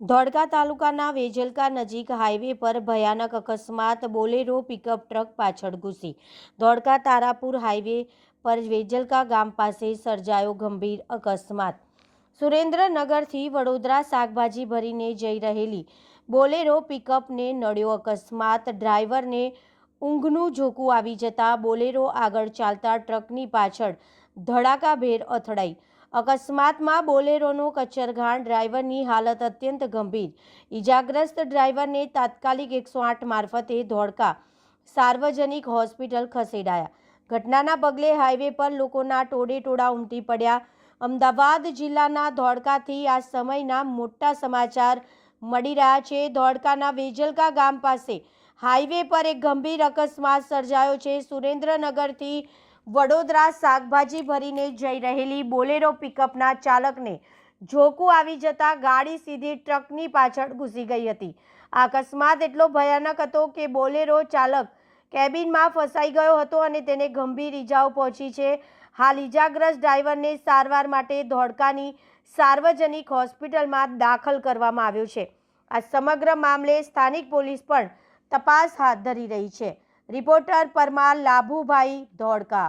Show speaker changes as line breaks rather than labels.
ધોળકા તાલુકાના વેજલકા નજીક હાઈવે પર ભયાનક અકસ્માત। બોલેરો પિકઅપ ટ્રક પાછળ ઘૂસી। ધોળકા તારાપુર હાઈવે પર વેજલકા ગામ પાસે સર્જાયો ગંભીર અકસ્માત। સુરેન્દ્રનગરથી વડોદરા શાકભાજી ભરીને જઈ રહેલી બોલેરો પિકઅપને નડ્યો અકસ્માત। ડ્રાઈવરને ઊંઘનું ઝોકું આવી જતા બોલેરો આગળ ચાલતા ટ્રકની પાછળ ધડાકાભેર અથડાઈ। અકસ્માતમાં બોલેરોનો કચરઘાણ। ડ્રાઈવરની હાલત અત્યંત ગંભીર। ઈજાગ્રસ્ત ડ્રાઈવરને તાત્કાલિક 108 મારફતે ધોળકા સાર્વજનિક હોસ્પિટલ ખસેડાયા। ઘટનાના પગલે હાઈવે પર લોકોના ટોળેટોળા ઉમટી પડ્યા। અમદાવાદ જિલ્લાના ધોળકાથી આ સમયના મોટા સમાચાર મળી રહ્યા છે। ધોળકાના વેજલકા ગામ પાસે હાઈવે પર એક ગંભીર અકસ્માત સર્જાયો છે। સુરેન્દ્રનગરથી વડોદરા શાકભાજી ભરીને જઈ રહેલી બોલેરો પિકઅપના ચાલકને ઝોકું આવી જતા ગાડી સીધી ટ્રકની પાછળ ઘૂસી ગઈ હતી। આ અકસ્માત એટલો ભયાનક હતો કે બોલેરો ચાલક કેબિનમાં ફસાઈ ગયો હતો અને તેને ગંભીર ઈજાઓ પહોંચી છે। હાલ ઈજાગ્રસ્ત ડ્રાઈવરને સારવાર માટે ધોળકાની સાર્વજનિક હોસ્પિટલમાં દાખલ કરવામાં આવ્યો છે। આ સમગ્ર મામલે સ્થાનિક પોલીસ પણ તપાસ હાથ ધરી રહી છે। રિપોર્ટર પરમાર લાભુભાઈ, ધોળકા।